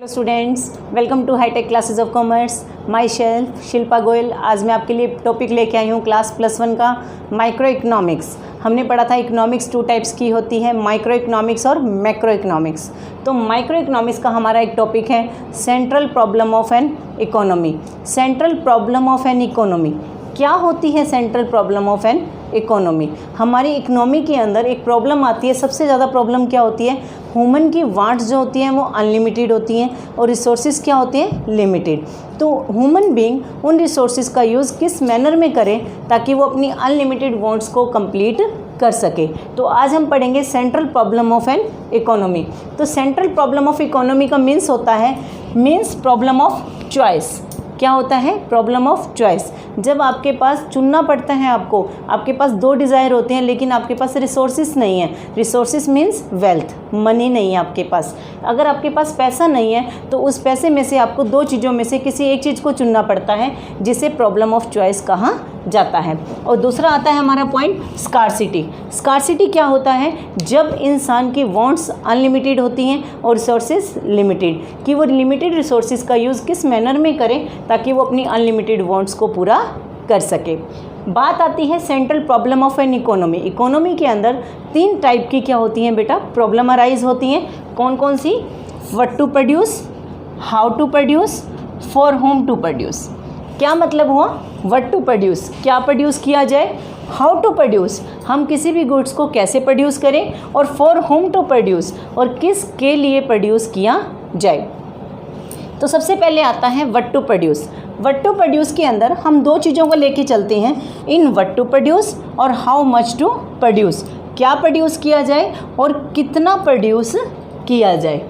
Hello students, welcome to hitech classes of commerce. Myself Shilpa Goyal. आज मैं आपके लिए टॉपिक लेके आई हूँ क्लास +1 का माइक्रो इकोनॉमिक्स। हमने पढ़ा था इकोनॉमिक्स 2 टाइप्स की होती है, माइक्रो इकोनॉमिक्स और मैक्रो इकोनॉमिक्स। तो माइक्रो इकोनॉमिक्स का हमारा एक टॉपिक है central problem of an economy. Central problem of an economy क्या होती है? Central problem of an economy, हमारी इकोनॉमी के अंदर एक प्रॉब्लम आती है। सबसे ज़्यादा प्रॉब्लम क्या होती है? ह्यूमन की वांट्स जो होती हैं वो अनलिमिटेड होती हैं और रिसोर्सेज क्या होते हैं? लिमिटेड। तो ह्यूमन बीइंग उन रिसोर्सेज का यूज़ किस मैनर में करें ताकि वो अपनी अनलिमिटेड वांट्स को कंप्लीट कर सके। तो आज हम पढ़ेंगे central problem of an economy. तो सेंट्रल प्रॉब्लम ऑफ इकोनॉमी का मीन्स होता है प्रॉब्लम ऑफ चॉइस। क्या होता है? Problem of choice. जब आपके पास चुनना पड़ता है, आपके पास 2 डिज़ायर होते हैं लेकिन आपके पास रिसोर्सेज नहीं है। रिसोर्सेज मीन्स वेल्थ, मनी नहीं है आपके पास। अगर आपके पास पैसा नहीं है तो उस पैसे में से आपको 2 चीज़ों में से किसी एक चीज़ को चुनना पड़ता है, जिसे प्रॉब्लम ऑफ चॉइस कहा जाता है। और दूसरा आता है हमारा पॉइंट स्कार्सिटी। स्कार्सिटी क्या होता है? जब इंसान की वांट्स अनलिमिटेड होती हैं और रिसोर्सेज लिमिटेड, कि वो लिमिटेड रिसोर्सेज का यूज़ किस मैनर में करें ताकि वो अपनी अनलिमिटेड वांट्स को पूरा कर सके। बात आती है central problem of an economy. Economy के अंदर 3 टाइप की क्या होती हैं बेटा? प्रॉब्लम अराइज होती हैं। कौन कौन सी? What to produce, how to produce, for whom to produce. क्या मतलब हुआ? व्हाट टू प्रोड्यूस, क्या प्रोड्यूस किया जाए। हाउ टू प्रोड्यूस, हम किसी भी गुड्स को कैसे प्रोड्यूस करें। और फॉर होम टू प्रोड्यूस, और किस के लिए प्रोड्यूस किया जाए। तो सबसे पहले आता है what to produce. What to produce के अंदर हम 2 चीज़ों को लेके चलते हैं, इन व्हाट टू प्रोड्यूस और हाउ मच टू प्रोड्यूस। क्या प्रोड्यूस किया जाए और कितना प्रोड्यूस किया जाए।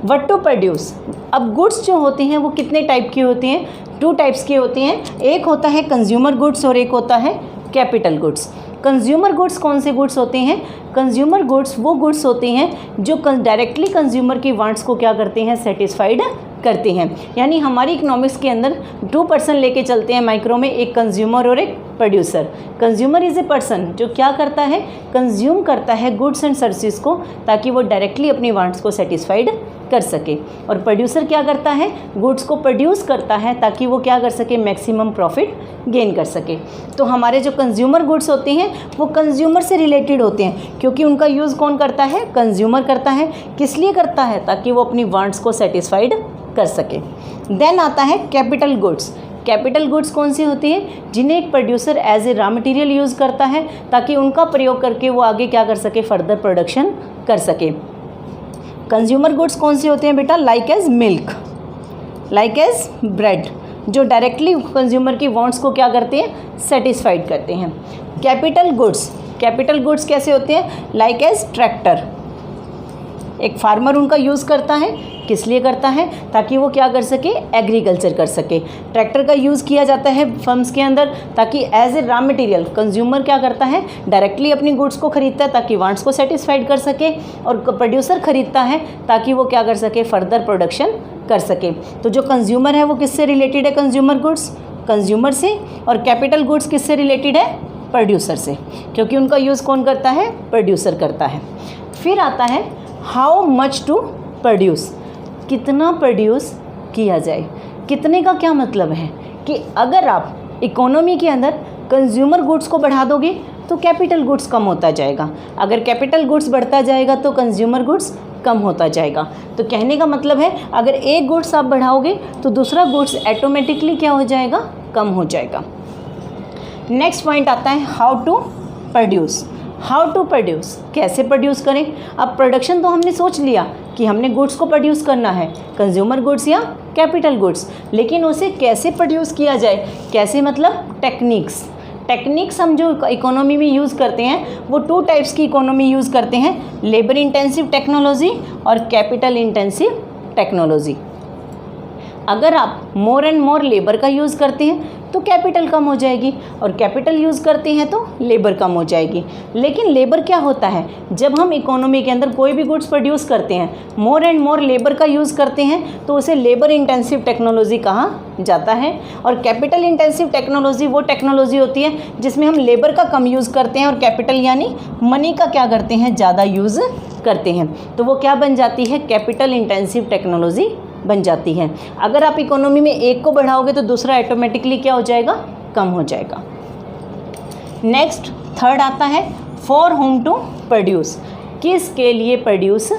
व्हाट टू प्रोड्यूस, अब गुड्स जो होती हैं वो कितने टाइप की होती हैं? 2 टाइप्स की होती हैं। एक होता है कंज्यूमर गुड्स और एक होता है कैपिटल गुड्स। कंज्यूमर गुड्स कौन से गुड्स होते हैं? कंज्यूमर गुड्स वो गुड्स होते हैं जो डायरेक्टली कंज्यूमर की वांट्स को क्या करते हैं? सेटिस्फाइड करते हैं। यानी हमारी इकोनॉमिक्स के अंदर 2 पर्सन लेके चलते हैं माइक्रो में, एक कंज्यूमर और एक producer. Consumer is a person जो क्या करता है? कंज्यूम करता है गुड्स एंड सर्विसेज को ताकि वो डायरेक्टली अपनी वांट्स को सेटिस्फाइड कर सके। और प्रोड्यूसर क्या करता है? गुड्स को प्रोड्यूस करता है ताकि वो क्या कर सके? मैक्सिमम प्रॉफिट गेन कर सके। तो हमारे जो कंज्यूमर गुड्स होते हैं वो कंज्यूमर से रिलेटेड होते हैं, क्योंकि उनका यूज़ कौन करता है? कंज्यूमर करता है। किस लिए करता है? ताकि वो अपनी वांट्स को सेटिस्फाइड कर सके। देन आता है कैपिटल गुड्स। कैपिटल गुड्स कौन सी होती हैं? जिन्हें एक producer as a raw material use करता है ताकि उनका प्रयोग करके वो आगे क्या कर सके? फर्दर प्रोडक्शन कर सके। कंज्यूमर गुड्स कौन से होते हैं बेटा? Like as milk, like as bread, जो डायरेक्टली कंज्यूमर की वांट्स को क्या करते हैं? सेटिस्फाइड करते हैं। कैपिटल गुड्स कैसे होते हैं? लाइक एज ट्रैक्टर, एक फार्मर उनका यूज़ करता है। किस लिए करता है? ताकि वो क्या कर सके? एग्रीकल्चर कर सके। ट्रैक्टर का यूज़ किया जाता है फर्म्स के अंदर ताकि as a raw material consumer क्या करता है? डायरेक्टली अपनी गुड्स को खरीदता है ताकि वांट्स को सेटिस्फाइड कर सके, और प्रोड्यूसर खरीदता है ताकि वो क्या कर सके? फर्दर प्रोडक्शन कर सके। तो जो कंज्यूमर है वो किससे रिलेटेड है? कंज्यूमर गुड्स कंज्यूमर से। और कैपिटल गुड्स किससे रिलेटेड है? प्रोड्यूसर से, क्योंकि उनका यूज़ कौन करता है? प्रोड्यूसर करता है। फिर आता है हाउ मच टू प्रोड्यूस, कितना प्रोड्यूस किया जाए। कितने का क्या मतलब है? कि अगर आप इकोनॉमी के अंदर कंज्यूमर गुड्स को बढ़ा दोगे तो कैपिटल गुड्स कम होता जाएगा, अगर कैपिटल गुड्स बढ़ता जाएगा तो कंज्यूमर गुड्स कम होता जाएगा। तो कहने का मतलब है अगर एक गुड्स आप बढ़ाओगे तो दूसरा गुड्स ऑटोमेटिकली क्या हो जाएगा? कम हो जाएगा। नेक्स्ट पॉइंट आता है how to produce. How to produce, कैसे प्रोड्यूस करें। अब प्रोडक्शन तो हमने सोच लिया कि हमने गुड्स को प्रोड्यूस करना है, कंज्यूमर गुड्स या कैपिटल गुड्स, लेकिन उसे कैसे प्रोड्यूस किया जाए। कैसे मतलब? टेक्निक्स हम जो इकोनॉमी में यूज़ करते हैं वो 2 टाइप्स की इकोनॉमी यूज़ करते हैं, लेबर इंटेंसिव टेक्नोलॉजी और कैपिटल इंटेंसिव टेक्नोलॉजी। अगर आप मोर एंड मोर लेबर का यूज़ करते हैं तो कैपिटल कम हो जाएगी, और कैपिटल यूज़ करते हैं तो लेबर कम हो जाएगी। लेकिन लेबर क्या होता है? जब हम इकोनॉमी के अंदर कोई भी गुड्स प्रोड्यूस करते हैं, मोर एंड मोर लेबर का यूज़ करते हैं तो उसे लेबर इंटेंसिव टेक्नोलॉजी कहा जाता है। और कैपिटल इंटेंसिव टेक्नोलॉजी वो टेक्नोलॉजी होती है जिसमें हम लेबर का कम यूज़ करते हैं और कैपिटल यानी मनी का क्या करते हैं? ज़्यादा यूज़ करते हैं। तो वो क्या बन जाती है? कैपिटल इंटेंसिव टेक्नोलॉजी बन जाती है। अगर आप इकोनॉमी में एक को बढ़ाओगे तो दूसरा ऑटोमेटिकली क्या हो जाएगा, कम हो जाएगा। नेक्स्ट थर्ड आता है फॉर होम टू प्रोड्यूस, किसके लिए प्रोड्यूस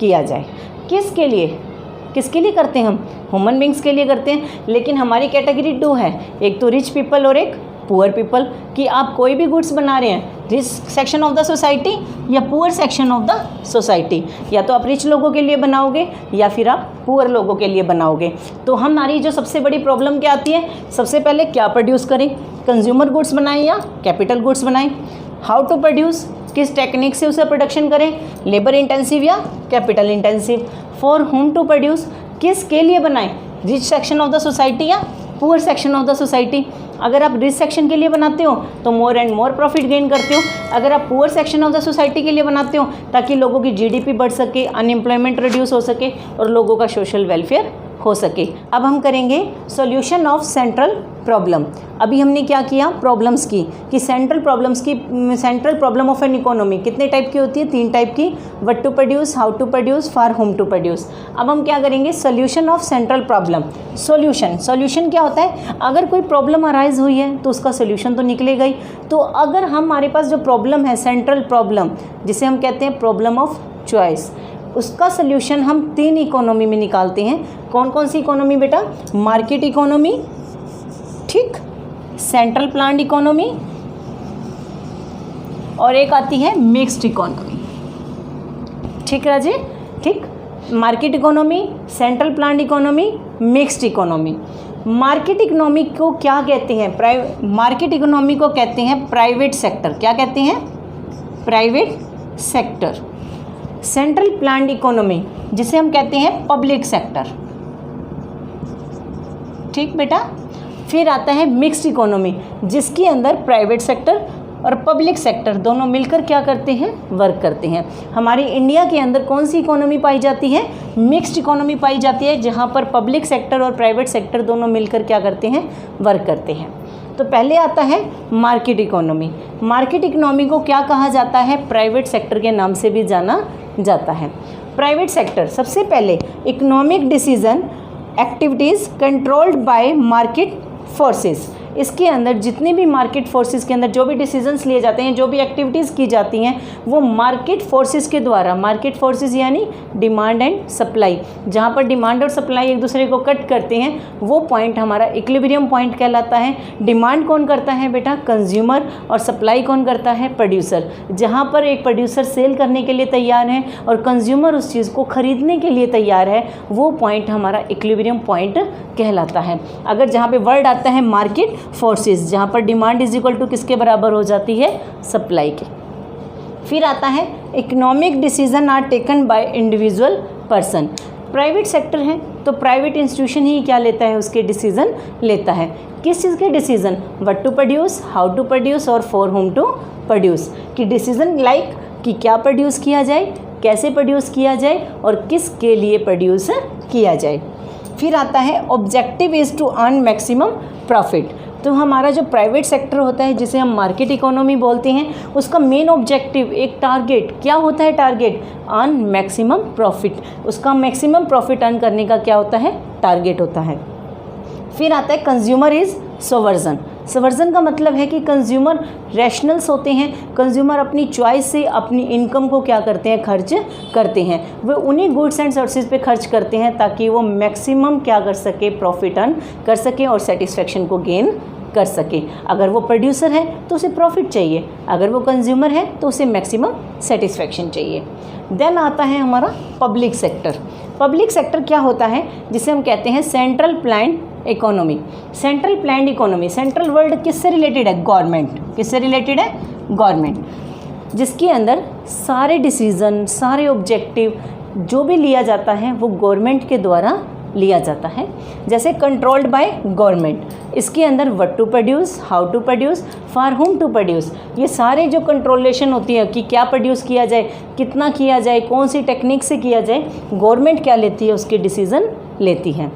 किया जाए, किसके लिए करते हैं हम, ह्यूमन बींग्स के लिए करते हैं। लेकिन हमारी कैटेगरी 2 है, एक तो रिच पीपल और एक पुअर पीपल, कि आप कोई भी गुड्स बना रहे हैं rich section of the society या poor section of the society, या तो आप रिच लोगों के लिए बनाओगे या फिर आप पुअर लोगों के लिए बनाओगे। तो हमारी जो सबसे बड़ी प्रॉब्लम क्या आती है, सबसे पहले क्या प्रोड्यूस करें, कंज्यूमर गुड्स बनाएं या कैपिटल गुड्स बनाएं, हाउ टू प्रोड्यूस, किस टेक्निक से उसे प्रोडक्शन करें, लेबर इंटेंसिव या capital intensive, for whom to produce, किस के लिए बनाएं, rich section of the society या poor section of the society. अगर आप रिच सेक्शन के लिए बनाते हो तो more and more profit gain करते हो, अगर आप poor section of the society के लिए बनाते हो ताकि लोगों की जीडीपी बढ़ सके, अनएम्प्लॉयमेंट रिड्यूस हो सके और लोगों का सोशल वेलफेयर हो सके। अब हम करेंगे सॉल्यूशन ऑफ सेंट्रल प्रॉब्लम। अभी हमने क्या किया, प्रॉब्लम्स की, कि central problem of an economy कितने टाइप की होती है, 3 टाइप की, what to produce, how to produce, for whom to produce. अब हम क्या करेंगे, solution of central problem. Solution क्या होता है, अगर कोई प्रॉब्लम अराइज हुई है तो उसका सॉल्यूशन तो निकलेगा ही। तो अगर हमारे पास जो प्रॉब्लम है सेंट्रल प्रॉब्लम, जिसे हम कहते हैं प्रॉब्लम ऑफ चॉइस, उसका सल्यूशन हम 3 इकोनॉमी में निकालते हैं। कौन कौन सी इकोनॉमी बेटा, मार्केट इकोनॉमी, ठीक, सेंट्रल प्लान्ड इकोनॉमी और एक आती है मिक्स्ड इकोनॉमी। ठीक राजे, ठीक, market economy, central planned economy, mixed economy. Market economy को क्या कहते हैं, मार्केट इकोनॉमी को कहते हैं प्राइवेट सेक्टर। क्या कहते हैं, private sector. Central planned economy जिसे हम कहते हैं पब्लिक सेक्टर। ठीक बेटा, फिर आता है मिक्स्ड इकोनॉमी जिसके अंदर प्राइवेट सेक्टर और पब्लिक सेक्टर दोनों मिलकर क्या करते हैं, वर्क करते हैं। हमारी इंडिया के अंदर कौन सी इकोनॉमी पाई जाती है, मिक्स्ड इकोनॉमी पाई जाती है, जहाँ पर पब्लिक सेक्टर और प्राइवेट सेक्टर दोनों मिलकर क्या करते हैं, वर्क करते हैं। तो पहले आता है मार्केट इकोनॉमी। मार्केट इकोनॉमी को क्या कहा जाता है, प्राइवेट सेक्टर के नाम से भी जाना जाता है। प्राइवेट सेक्टर सबसे पहले economic decision activities controlled by market forces. इसके अंदर जितने भी मार्केट फोर्सेस के अंदर जो भी डिसीजंस लिए जाते हैं, जो भी एक्टिविटीज़ की जाती हैं, वो मार्केट फोर्सेस के द्वारा, मार्केट फोर्सेस यानी डिमांड एंड सप्लाई, जहाँ पर डिमांड और सप्लाई एक दूसरे को कट करते हैं, वो पॉइंट हमारा इक्विलिब्रियम पॉइंट कहलाता है। डिमांड कौन करता है बेटा, कंज्यूमर, और सप्लाई कौन करता है, प्रोड्यूसर। जहाँ पर एक प्रोड्यूसर सेल करने के लिए तैयार है और कंज्यूमर उस चीज़ को खरीदने के लिए तैयार है, वो पॉइंट हमारा इक्विलिब्रियम पॉइंट कहलाता है। अगर जहाँ पे वर्ड आता है मार्केट फोर्सेस, जहाँ पर डिमांड इज इक्वल टू किसके बराबर हो जाती है, सप्लाई के। फिर आता है economic decision are taken by individual person. Private sector है तो प्राइवेट इंस्टीट्यूशन ही क्या लेता है, उसके डिसीजन लेता है। किस चीज़ के decision, what to produce, how to produce और फॉर होम टू प्रोड्यूस की डिसीजन, लाइक कि क्या प्रोड्यूस किया जाए, कैसे प्रोड्यूस किया जाए और किस के लिए प्रोड्यूस किया जाए। फिर आता है objective is to earn maximum profit. तो हमारा जो प्राइवेट सेक्टर होता है जिसे हम मार्केट इकोनॉमी बोलते हैं, उसका मेन ऑब्जेक्टिव, एक टारगेट क्या होता है, टारगेट अर्न मैक्सिमम प्रॉफिट। उसका मैक्सिमम प्रॉफिट अर्न करने का क्या होता है, टारगेट होता है। फिर आता है कंज्यूमर इज़ सोवर्जन। सोवर्जन का मतलब है कि कंज्यूमर रैशनल्स होते हैं, कंज्यूमर अपनी चॉइस से अपनी इनकम को क्या करते हैं, खर्च करते हैं। वे उन्हीं गुड्स एंड सर्विसेज पे खर्च करते हैं ताकि वो मैक्सिमम क्या कर सके, प्रॉफिट अर्न कर सके और सेटिस्फेक्शन को गेन कर सके। अगर वो प्रोड्यूसर है तो उसे प्रॉफिट चाहिए, अगर वो कंज्यूमर है तो उसे मैक्सिमम सेटिस्फेक्शन चाहिए। देन आता है हमारा पब्लिक सेक्टर। पब्लिक सेक्टर क्या होता है, जिसे हम कहते हैं central planned economy. Central planned economy, central word किससे रिलेटेड है, गवर्नमेंट। किससे रिलेटेड है, गवर्नमेंट, जिसके अंदर सारे डिसीजन, सारे ऑब्जेक्टिव जो भी लिया जाता है वो गवर्नमेंट के द्वारा लिया जाता है। जैसे कंट्रोल्ड बाय गवर्नमेंट, इसके अंदर what to produce, how to produce, for whom to produce, ये सारे जो कंट्रोलेशन होती है कि क्या प्रोड्यूस किया जाए, कितना किया जाए, कौन सी टेक्निक से किया जाए, गवर्नमेंट क्या लेती है, उसके डिसीज़न लेती है।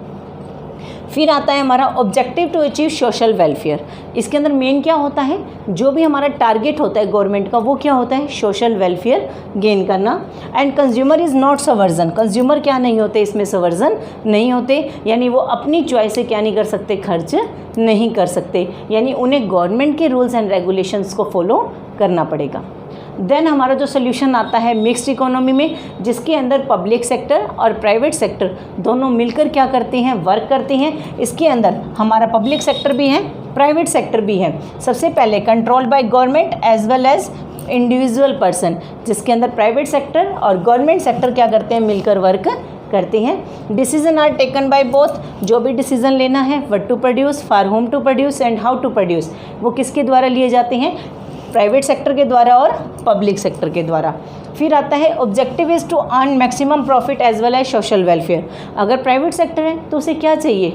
फिर आता है हमारा objective to achieve social welfare. इसके अंदर मेन क्या होता है, जो भी हमारा टारगेट होता है गवर्नमेंट का वो क्या होता है, सोशल वेलफेयर गेन करना। And consumer is not sovereign, consumer क्या नहीं होते, इसमें सवर्जन नहीं होते, यानी वो अपनी चॉइस से क्या नहीं कर सकते, खर्च नहीं कर सकते, यानी उन्हें गवर्नमेंट के रूल्स एंड रेगुलेशंस को फॉलो करना पड़ेगा। देन हमारा जो सोल्यूशन आता है मिक्स्ड इकोनॉमी में, जिसके अंदर पब्लिक सेक्टर और प्राइवेट सेक्टर दोनों मिलकर क्या करते हैं, वर्क करते हैं। इसके अंदर हमारा पब्लिक सेक्टर भी है, प्राइवेट सेक्टर भी है। सबसे पहले control by government as well as individual person, जिसके अंदर प्राइवेट सेक्टर और गवर्नमेंट सेक्टर क्या करते हैं, मिलकर वर्क करते हैं। Decision are taken by both, जो भी डिसीजन लेना है, what to produce, for whom to produce and how to produce, वो किसके द्वारा लिए जाते हैं, प्राइवेट सेक्टर के द्वारा और पब्लिक सेक्टर के द्वारा। फिर आता है objective is to earn maximum profit as well as social welfare. अगर प्राइवेट सेक्टर है तो उसे क्या चाहिए,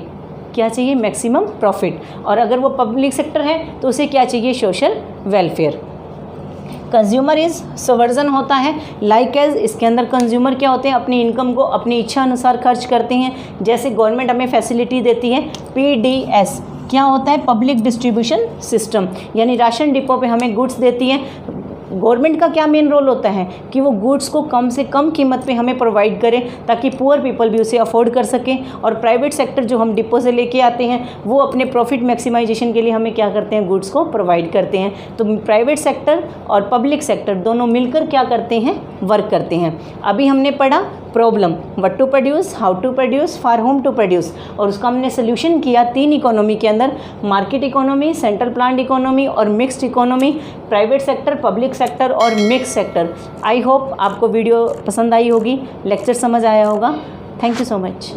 क्या चाहिए, मैक्सिमम प्रॉफिट, और अगर वो पब्लिक सेक्टर है तो उसे क्या चाहिए, सोशल वेलफेयर। कंज्यूमर इज़ सवर्जन होता है, लाइक एज, इसके अंदर कंज्यूमर क्या होते हैं, अपनी इनकम को अपनी इच्छा अनुसार खर्च करते हैं। जैसे गवर्नमेंट हमें फैसिलिटी देती है, PDS क्या होता है, पब्लिक डिस्ट्रीब्यूशन सिस्टम, यानी राशन डिपो पे हमें गुड्स देती है। गवर्नमेंट का क्या मेन रोल होता है कि वो गुड्स को कम से कम कीमत पे हमें प्रोवाइड करें ताकि पुअर पीपल भी उसे अफोर्ड कर सकें। और प्राइवेट सेक्टर जो हम डिपो से लेके आते हैं वो अपने प्रॉफिट मैक्सिमाइजेशन के लिए हमें क्या करते हैं, गुड्स को प्रोवाइड करते हैं। तो प्राइवेट सेक्टर और पब्लिक सेक्टर दोनों मिलकर क्या करते हैं, वर्क करते हैं। अभी हमने पढ़ा problem, what to produce, how to produce, for whom to produce, और उसका हमने सोल्यूशन किया 3 इकोनॉमी के अंदर, market economy, central planned economy और mixed economy, private sector, public sector और मिक्स सेक्टर। आई होप आपको वीडियो पसंद आई होगी, लेक्चर समझ आया होगा। Thank you so much.